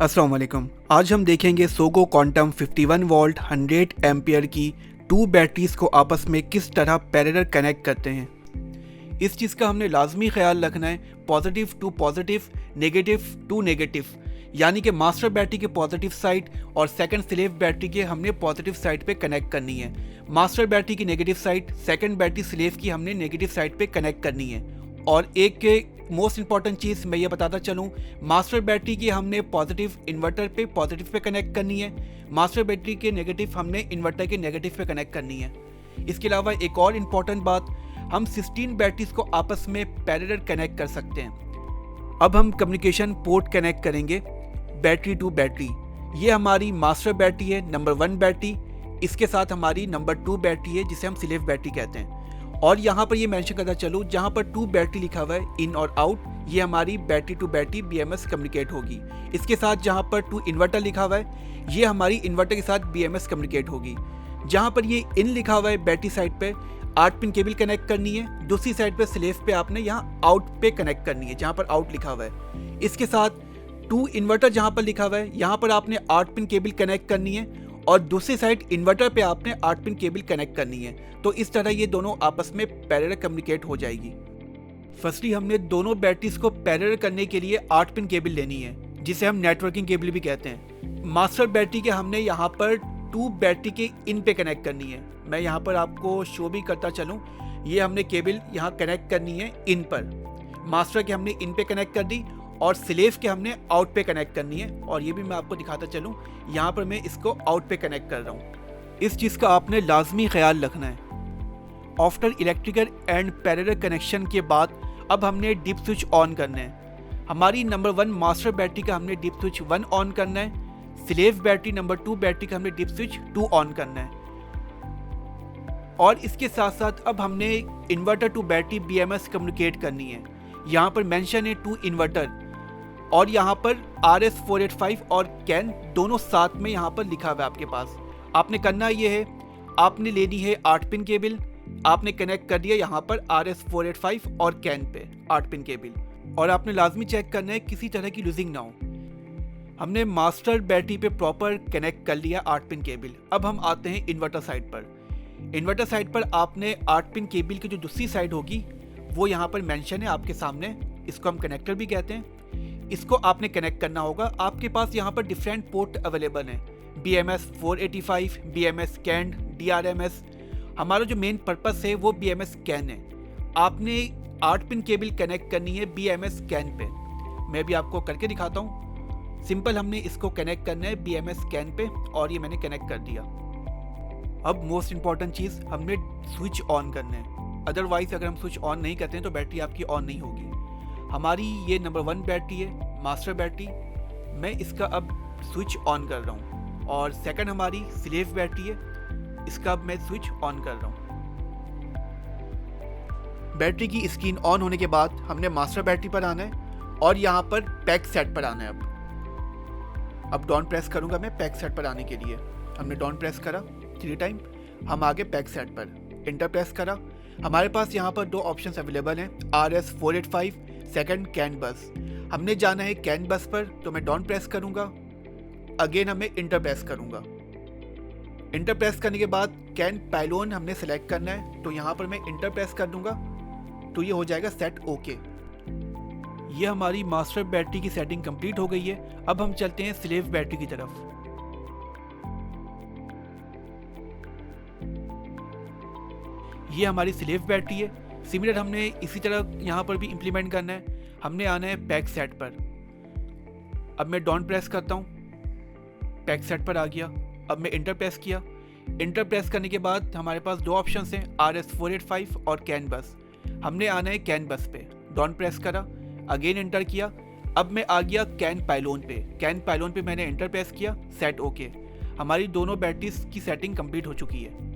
अस्सलाम वालेकुम। आज हम देखेंगे सोगो क्वांटम 51 वोल्ट 100 एम्पियर की 2 बैटरीज को आपस में किस तरह पैरेलल कनेक्ट करते हैं। इस चीज़ का हमने लाजमी ख्याल रखना है, positive to positive, negative to negative, यानी कि मास्टर बैटरी के पॉजिटिव साइड और सेकंड स्लेव बैटरी के हमने पॉजिटिव साइड पे कनेक्ट करनी है। मास्टर बैटरी की negative side, second battery slave की हमने नेगेटिव साइड पे कनेक्ट करनी है। और एक मोस्ट इंपॉर्टेंट चीज़ मैं ये बताता चलूँ, मास्टर बैटरी की हमने पॉजिटिव इन्वर्टर पे पॉजिटिव पे कनेक्ट करनी है, मास्टर बैटरी के नेगेटिव हमने इन्वर्टर के नेगेटिव पे कनेक्ट करनी है। इसके अलावा एक और इम्पॉर्टेंट बात, हम 16 बैटरीज को आपस में पैरेलल कनेक्ट कर सकते हैं। अब हम कम्युनिकेशन पोर्ट कनेक्ट करेंगे बैटरी टू बैटरी। ये हमारी मास्टर बैटरी है, नंबर 1 बैटरी, इसके साथ हमारी नंबर 2 बैटरी है जिसे हम स्लेव बैटरी कहते हैं। और यहाँ पर ये मेंशन करता चलूँ, जहाँ पर 2 बैटरी लिखा हुआ है इन और आउट, ये हमारी battery to battery BMS communicate होगी। इसके साथ जहाँ पर 2 इन्वर्टर लिखा हुआ है, ये हमारी इन्वर्टर के साथ BMS कम्युनिकेट होगी। जहाँ पर ये इन लिखा हुआ है बैटरी साइड पे 8 पिन केबल कनेक्ट करनी है, दूसरी साइड पे स्लेव पे आपने यहाँ आउट पे कनेक्ट करनी है जहाँ पर आउट लिखा हुआ है। इसके साथ 2 इन्वर्टर जहाँ पर लिखा हुआ है, यहाँ पर आपने 8 पिन केबल कनेक्ट करनी है और दूसरी साइड इन्वर्टर पे आपने 8 पिन केबल कनेक्ट करनी है। तो इस तरह ये दोनों आपस में पैरेलल कम्युनिकेट हो जाएगी। फर्स्टली हमने दोनों बैटरीज को पैरेलल करने के लिए 8 पिन केबल लेनी है, जिसे हम नेटवर्किंग केबल भी कहते हैं। मास्टर बैटरी के हमने यहाँ पर 2 बैटरी के इन पे कनेक्ट करनी है। मैं यहाँ पर आपको शो भी करता चलूँ, ये हमने केबल यहाँ कनेक्ट करनी है इन पर, मास्टर के हमने इन पे कनेक्ट कर दी और स्लेव के हमने आउट पे कनेक्ट करनी है। और ये भी मैं आपको दिखाता चलूँ, यहाँ पर मैं इसको आउट पे कनेक्ट कर रहा हूँ। इस चीज़ का आपने लाजमी ख्याल रखना है। After electrical and parallel connection के बाद अब हमने डीप स्विच ऑन करना है। हमारी नंबर 1 मास्टर बैटरी का हमने डीप स्विच 1 ऑन करना है, स्लेव बैटरी नंबर 2 बैटरी का हमने डीप स्विच 2 ऑन करना है। और इसके साथ साथ अब हमने inverter to battery BMS communicate करनी है। यहाँ पर मेंशन है 2 इन्वर्टर और यहाँ पर RS485 और कैन दोनों साथ में यहाँ पर लिखा हुआ है आपके पास। आपने करना ये है, आपने लेनी है 8 पिन केबल, आपने कनेक्ट कर दिया यहाँ पर RS485 और कैन पे 8 पिन केबल, और आपने लाजमी चेक करना है किसी तरह की लूजिंग ना हो। हमने मास्टर बैटरी पे प्रॉपर कनेक्ट कर लिया 8 पिन केबल। अब हम आते हैं इन्वर्टर साइड पर। इन्वर्टर साइड पर आपने 8 पिन केबल की जो दूसरी साइड होगी वो यहाँ पर मेंशन है आपके सामने, इसको हम कनेक्टर भी कहते हैं। इसको आपने कनेक्ट करना होगा। आपके पास यहाँ पर डिफरेंट पोर्ट अवेलेबल हैं, BMS 485, BMS कैन, DRMS। हमारा जो मेन पर्पस है वो BMS कैन है। आपने 8 पिन केबल कनेक्ट करनी है BMS कैन पे। मैं भी आपको करके दिखाता हूँ। सिंपल हमने इसको कनेक्ट करना है BMS कैन पे और ये मैंने कनेक्ट कर दिया। अब मोस्ट इंपॉर्टेंट चीज़, हमने स्विच ऑन करना है। अदरवाइज अगर हम स्विच ऑन नहीं करते हैं तो बैटरी आपकी ऑन नहीं होगी। हमारी ये नंबर 1 बैटरी है, मास्टर बैटरी, मैं इसका अब स्विच ऑन कर रहा हूँ। और सेकंड हमारी स्लेव बैटरी है, इसका अब मैं स्विच ऑन कर रहा हूँ। बैटरी की स्क्रीन ऑन होने के बाद हमने मास्टर बैटरी पर आना है और यहाँ पर पैक सेट पर आना है। अब डाउन प्रेस करूँगा मैं पैक सेट पर आने के लिए। हमने डाउन प्रेस करा 3 टाइम, हम आगे पैक सेट पर इंटर प्रेस करा। हमारे पास यहाँ पर 2 ऑप्शंस अवेलेबल हैं, RS485 सेकंड कैन बस। हमने जाना है कैन बस पर, तो मैं डाउन प्रेस करूँगा, अगेन हमें इंटर प्रेस करूँगा। इंटर प्रेस करने के बाद कैन पाइलोन हमने सेलेक्ट करना है, तो यहाँ पर मैं इंटर प्रेस कर दूँगा तो ये हो जाएगा सेट ओके। ये हमारी मास्टर बैटरी की सेटिंग कंप्लीट हो गई है। अब हम चलते हैं स्लेव बैटरी की तरफ। ये हमारी स्लेव बैटरी है। सिमिलर हमने इसी तरह यहाँ पर भी इम्प्लीमेंट करना है। हमने आना है पैक सेट पर। अब मैं डाउन प्रेस करता हूँ, पैक सेट पर आ गया। अब मैं इंटर प्रेस किया। इंटर प्रेस करने के बाद हमारे पास 2 ऑप्शंस हैं, RS485 और कैन बस। हमने आना है कैन बस पे, डाउन प्रेस करा, अगेन इंटर किया। अब मैं आ गया कैन पाइलोन पे। कैन पाइलोन पे मैंने इंटर प्रेस किया, सेट ओके। हमारी दोनों बैटरीज की सेटिंग कंप्लीट हो चुकी है।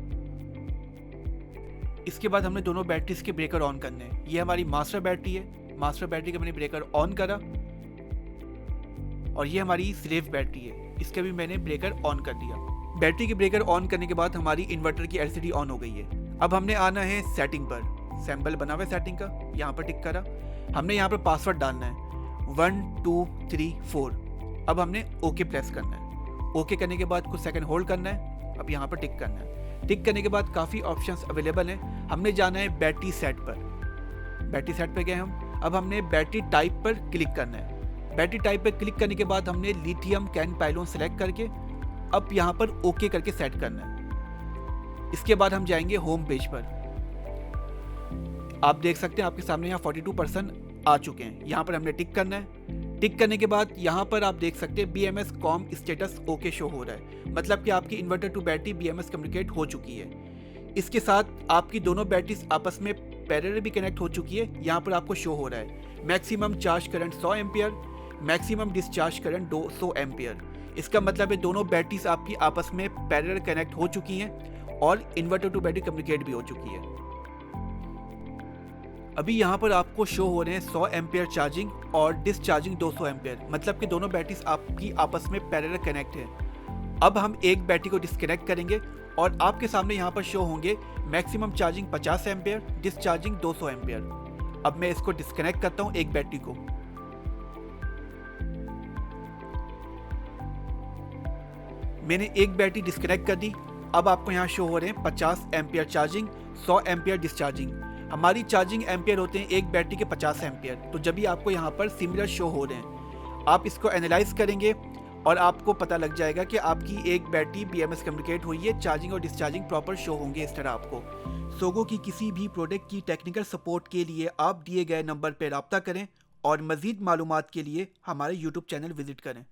इसके बाद हमने दोनों बैटरीज के ब्रेकर ऑन करने हैं। ये हमारी मास्टर बैटरी है, मास्टर बैटरी का मैंने ब्रेकर ऑन करा। और ये हमारी स्लेव बैटरी है, इसका भी मैंने ब्रेकर ऑन कर दिया। बैटरी के ब्रेकर ऑन करने के बाद हमारी इन्वर्टर की LCD ऑन हो गई है। अब हमने आना है सेटिंग पर, सैम्पल बना हुआ है सेटिंग का, यहाँ पर टिक करा। हमने यहाँ पर पासवर्ड डालना है 1 2 3 4। अब हमने ओके प्रेस करना है। ओके करने के बाद कुछ सेकंड होल्ड करना है। अब यहाँ पर टिक करना है। टिक करने के बाद काफ़ी ऑप्शंस अवेलेबल हैं। हमने जाना है बैटरी सेट पर। बैटरी सेट पर गए हम। अब हमने बैटरी टाइप पर क्लिक करना है। बैटरी टाइप पर क्लिक करने के बाद हमने लिथियम कैन पाइलोन सेलेक्ट करके अब यहाँ पर ओके करके सेट करना है। इसके बाद हम जाएंगे होम पेज पर। आप देख सकते हैं आपके सामने यहाँ 42% आ चुके हैं। यहाँ पर हमने टिक करना है। टिक करने के बाद यहाँ पर आप देख सकते हैं BMS com status okay show हो रहा है, मतलब कि आपकी inverter to battery BMS communicate हो चुकी है। इसके साथ आपकी दोनों बैटरीज आपस में पैरेलल भी कनेक्ट हो चुकी है। यहाँ पर आपको शो हो रहा है maximum charge current 100 ampere, maximum discharge current 200 ampere. इसका मतलब है दोनों बैटरीज आपकी आपस में पैरेलल कनेक्ट हो चुकी हैं और इन्वर्टर टू बैटरी कम्युनिकेट भी हो चुकी है। अभी यहाँ पर आपको शो हो रहे हैं 100 एम्पियर चार्जिंग और डिस्चार्जिंग 200 एम्पियर, मतलब कि दोनों बैटरीज आपकी आपस में पैरेलल कनेक्ट है। अब हम एक बैटरी को डिस्कनेक्ट करेंगे और आपके सामने यहाँ पर शो होंगे maximum charging 50 ampere, discharging 200 ampere. अब मैं इसको डिस्कनेक्ट करता हूँ एक बैटरी को। मैंने एक बैटरी डिस्कनेक्ट कर दी। अब आपको यहाँ शो हो रहे हैं 50 एम्पियर चार्जिंग, 100 एम्पियर डिस्चार्जिंग। हमारी चार्जिंग एम्पियर होते हैं एक बैटरी के 50 एम्पियर, तो जब भी आपको यहाँ पर सिमिलर शो हो रहे हैं आप इसको एनालाइज करेंगे और आपको पता लग जाएगा कि आपकी एक बैटरी BMS कम्युनिकेट हुई है। चार्जिंग और डिस्चार्जिंग प्रॉपर शो होंगे इस तरह आपको। सोगो की किसी भी प्रोडक्ट की टेक्निकल सपोर्ट के लिए आप दिए गए नंबर पर रब्ता करें और मज़ीद मालूमात के लिए हमारे YouTube चैनल विजिट करें।